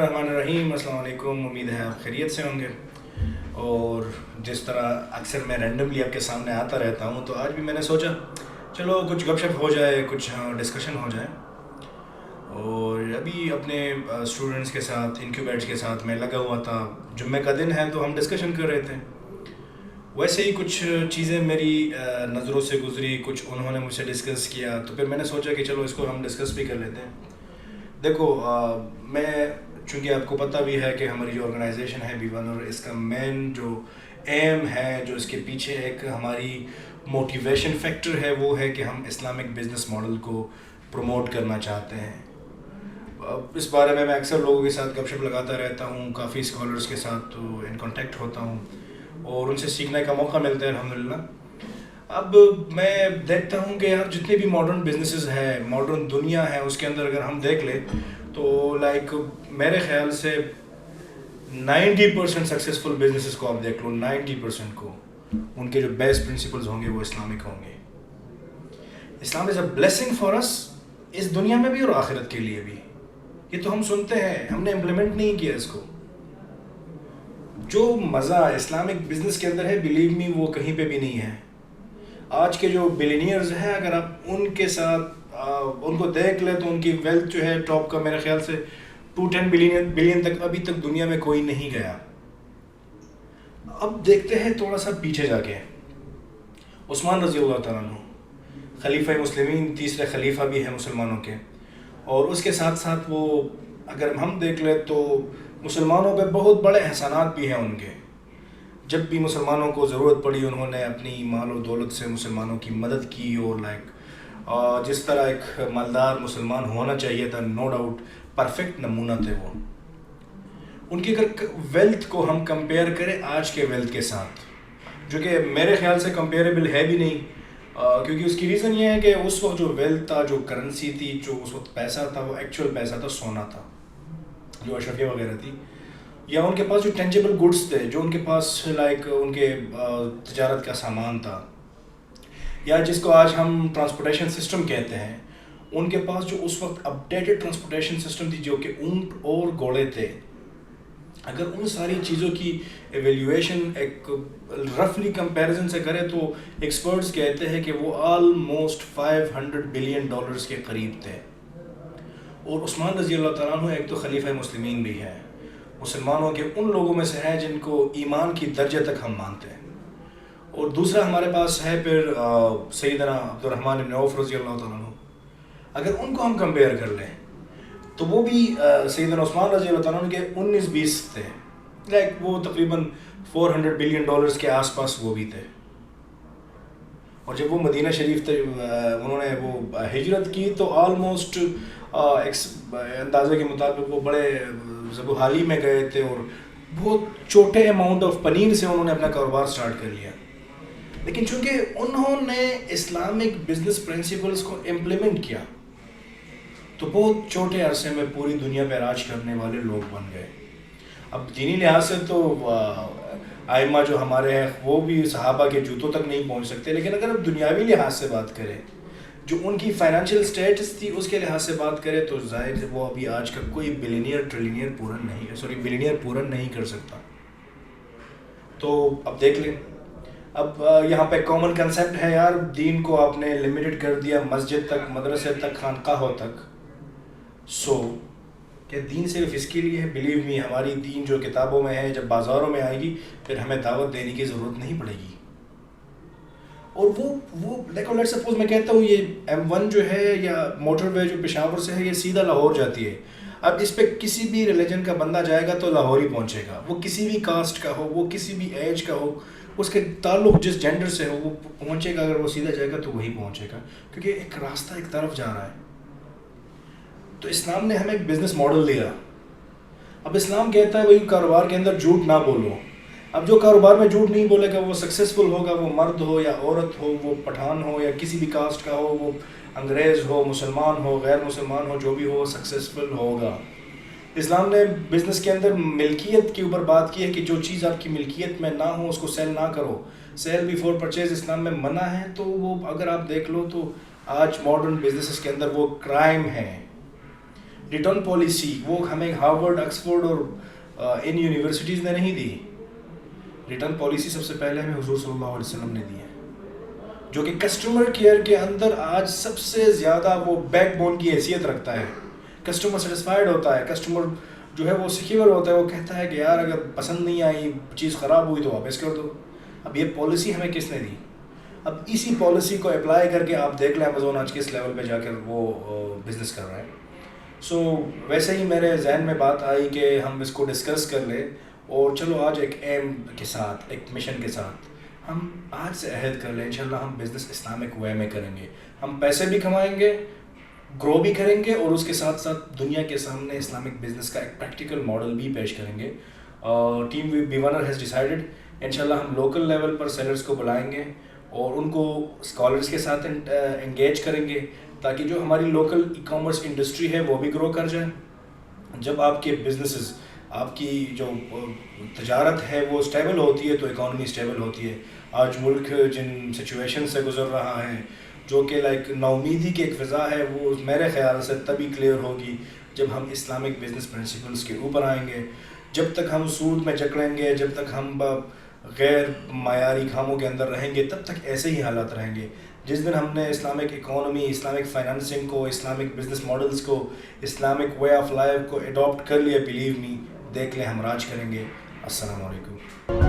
बिस्मिल्लाहिर्रहमानिर्रहीम। अस्सलाम वालेकुम। उम्मीद है आप खैरियत से होंगे। और जिस तरह अक्सर मैं रैंडमली आपके सामने आता रहता हूँ, तो आज भी मैंने सोचा चलो कुछ गपशप हो जाए, कुछ डिस्कशन हो जाए। और अभी अपने स्टूडेंट्स के साथ, इनक्यूबेट्स के साथ मैं लगा हुआ था। जुम्मे का दिन है तो हम डिस्कशन कर रहे थे। वैसे ही कुछ चीज़ें मेरी नज़रों से गुजरी, कुछ उन्होंने मुझसे डिस्कस किया, तो फिर मैंने सोचा कि चलो इसको हम डिस्कस भी कर लेते हैं। देखो, मैं चूँकि आपको पता भी है कि हमारी जो ऑर्गेनाइजेशन है B1, और इसका मेन जो एम है, जो इसके पीछे एक हमारी मोटिवेशन फैक्टर है, वो है कि हम इस्लामिक बिज़नेस मॉडल को प्रमोट करना चाहते हैं। इस बारे में मैं अक्सर लोगों के साथ गपशप लगाता रहता हूँ, काफ़ी स्कॉलर्स के साथ तो इन कांटेक्ट होता हूँ और उनसे सीखने का मौका मिलता है अल्हम्दुलिल्लाह। अब मैं देखता हूँ कि यार जितने भी मॉडर्न बिजनेसेस हैं, मॉडर्न दुनिया है, उसके अंदर अगर हम देख लें तो लाइक मेरे ख्याल से 90% सक्सेसफुल बिजनेसेस को आप देख लो, 90% को उनके जो बेस्ट प्रिंसिपल्स होंगे वो इस्लामिक होंगे। Islam is a blessing for us, इस दुनिया में भी और आखिरत के लिए भी। ये तो हम सुनते हैं, हमने इम्प्लीमेंट नहीं किया इसको। जो मज़ा इस्लामिक बिजनेस के अंदर है, बिलीव मी, वो कहीं पे भी नहीं है। आज के जो बिलियनियर्स हैं, अगर आप उनके साथ उनको देख ले तो उनकी वेल्थ जो है टॉप का, मेरे ख्याल से 210 बिलियन तक अभी तक दुनिया में कोई नहीं गया। अब देखते हैं थोड़ा सा पीछे जाके, उस्मान रज़ी अल्लाह तआला अन्हु खलीफा मुस्लिमीन, तीसरे खलीफा भी हैं मुसलमानों के। और उसके साथ साथ वो अगर हम देख ले तो मुसलमानों पे बहुत बड़े एहसानात भी हैं उनके। जब भी मुसलमानों को ज़रूरत पड़ी, उन्होंने अपनी माल और दौलत से मुसलमानों की मदद की। और जिस तरह एक मालदार मुसलमान होना चाहिए था, नो डाउट परफेक्ट नमूना थे वो। उनकी अगर वेल्थ को हम कंपेयर करें आज के वेल्थ के साथ, जो कि मेरे ख्याल से कंपेरेबल है भी नहीं, क्योंकि उसकी रीज़न ये है कि उस वक्त जो वेल्थ था, जो करेंसी थी, जो उस वक्त पैसा था, वो एक्चुअल पैसा था, सोना था, जो अशरफिया वगैरह थी, या उनके पास जो टेंजिबल गुड्स थे, जो उनके पास लाइक उनके तजारत का सामान था, या जिसको आज हम ट्रांसपोर्टेशन सिस्टम कहते हैं। उनके पास जो उस वक्त अपडेटेड ट्रांसपोर्टेशन सिस्टम थी, जो कि ऊंट और घोड़े थे। अगर उन सारी चीज़ों की एवेल्यूएशन एक रफली कंपैरिजन से करें तो एक्सपर्ट्स कहते हैं कि वो ऑलमोस्ट $500 बिलियन के करीब थे। और उस्मान रज़ी अल्लाह तआला अन्हु एक तो खलीफा मुस्लिमीन भी है, मुसलमानों के उन लोगों में से है जिनको ईमान की दर्जे तक हम मानते हैं। और दूसरा हमारे पास है फिर सैयदना अब्दुर्रहमान इब्न औफ रज़ी अल्लाह तआला अन्हु। अगर उनको हम कंपेयर कर लें तो वो भी सैयदना उस्मान रज़ी अल्लाह तआला अन्हु के 19-20 थे, लाइक वो तकरीबन $400 बिलियन के आसपास वो भी थे। और जब वो मदीना शरीफ थे, उन्होंने वो हिजरत की, तो ऑलमोस्ट अंदाजे के मुताबिक वो बड़े ज़बो हाली में गए थे और बहुत छोटे अमाउंट ऑफ पनीर से उन्होंने अपना कारोबार स्टार्ट कर लिया। लेकिन चूंकि उन्होंने इस्लामिक बिजनेस प्रिंसिपल्स को इम्प्लीमेंट किया, तो बहुत छोटे अरसे में पूरी दुनिया पर राज करने वाले लोग बन गए। अब दीनी लिहाज से तो आइमा जो हमारे हैं वो भी सहाबा के जूतों तक नहीं पहुंच सकते, लेकिन अगर अब दुनियावी लिहाज से बात करें, जो उनकी फाइनेंशियल स्टेटस थी उसके लिहाज से बात करें, तो जाहिर है वो अभी आज का कोई बिलियनियर पूरन नहीं कर सकता। तो अब देख लें, अब यहाँ पे कॉमन कंसेप्ट है यार, दीन को आपने लिमिटेड कर दिया मस्जिद तक, मदरसे तक, खानकाहों तक। क्या दीन सिर्फ इसके लिए है? बिलीव मी, हमारी दीन जो किताबों में है, जब बाज़ारों में आएगी फिर हमें दावत देने की ज़रूरत नहीं पड़ेगी। और वो देखो, लेट्स सपोज मैं कहता हूँ ये M1 जो है या मोटरवे जो पेशावर से है, ये सीधा लाहौर जाती है। अब इस पर किसी भी रिलीजन का बंदा जाएगा तो लाहौर ही पहुँचेगा, वो किसी भी कास्ट का हो, वो किसी भी एज का हो, उसके ताल्लुक जिस जेंडर से हो, वो पहुँचेगा। अगर वो सीधा जाएगा तो वही पहुँचेगा, क्योंकि एक रास्ता एक तरफ जा रहा है। तो इस्लाम ने हमें एक बिज़नेस मॉडल दिया। अब इस्लाम कहता है भाई कारोबार के अंदर झूठ ना बोलो। अब जो कारोबार में झूठ नहीं बोलेगा वो सक्सेसफुल होगा, वो मर्द हो या औरत हो, वो पठान हो या किसी भी कास्ट का हो, वो अंग्रेज़ हो, मुसलमान हो, गैर मुसलमान हो, जो भी हो, सक्सेसफुल होगा। इस्लाम ने बिज़नेस के अंदर मिल्कियत के ऊपर बात की है कि जो चीज़ आपकी मिल्कियत में ना हो उसको सेल ना करो। सेल बिफोर परचेज इस्लाम में मना है। तो वो अगर आप देख लो तो आज मॉडर्न बिजनेसेस के अंदर वो क्राइम है। ریٹرن پالیسی وہ ہمیں ہارورڈ آکسفورڈ اور ان یونیورسٹیز نے نہیں دی. ریٹرن پالیسی سب سے پہلے ہمیں حضور صلی اللہ علیہ وسلم نے دی ہے, جو کہ کسٹمر کیئر کے اندر آج سب سے زیادہ وہ بیک بون کی حیثیت رکھتا ہے. کسٹمر سیٹسفائیڈ ہوتا ہے, کسٹمر جو ہے وہ سیکیور ہوتا ہے, وہ کہتا ہے کہ یار اگر پسند نہیں آئی, چیز خراب ہوئی تو واپس کر دو. اب یہ پالیسی ہمیں کس نے دی؟ اب اسی پالیسی کو اپلائی کر کے آپ دیکھ لیں امیزون آج کس لیول پہ جا کر وہ بزنس کر رہا ہے. سو ویسے ہی میرے ذہن میں بات آئی کہ ہم اس کو ڈسکس کر لیں, اور چلو آج ایک ایم کے ساتھ, ایک مشن کے ساتھ ہم آج سے عہد کر لیں انشاءاللہ ہم بزنس اسلامک وے میں کریں گے. ہم پیسے بھی کمائیں گے, گرو بھی کریں گے, اور اس کے ساتھ ساتھ دنیا کے سامنے اسلامک بزنس کا ایک پریکٹیکل ماڈل بھی پیش کریں گے. Team B winner has decided انشاءاللہ ہم لوکل لیول پر سیلرز کو بلائیں گے اور ان کو اسکالرس کے ساتھ انگیج کریں گے, تاکہ جو ہماری لوکل ای کامرس انڈسٹری ہے وہ بھی گرو کر جائے. جب آپ کے بزنسز, آپ کی جو تجارت ہے وہ اسٹیبل ہوتی ہے تو اکانومی اسٹیبل ہوتی ہے. آج ملک جن سچویشن سے گزر رہا ہے, جو کہ لائک ناامیدی کی ایک فضا ہے, وہ میرے خیال سے تبھی کلیئر ہوگی جب ہم اسلامک بزنس پرنسپلس کے اوپر آئیں گے. جب تک ہم سود میں جکڑیں گے, جب تک ہم غیر معیاری کاموں کے اندر رہیں گے, تب تک ایسے ہی حالات رہیں گے. جس دن ہم نے اسلامک اکانومی, اسلامک فائنانسنگ کو, اسلامک بزنس ماڈلز کو, اسلامک وے آف لائف کو اڈاپٹ کر لیا, بلیو می, دیکھ لیں ہم راج کریں گے. السلام علیکم.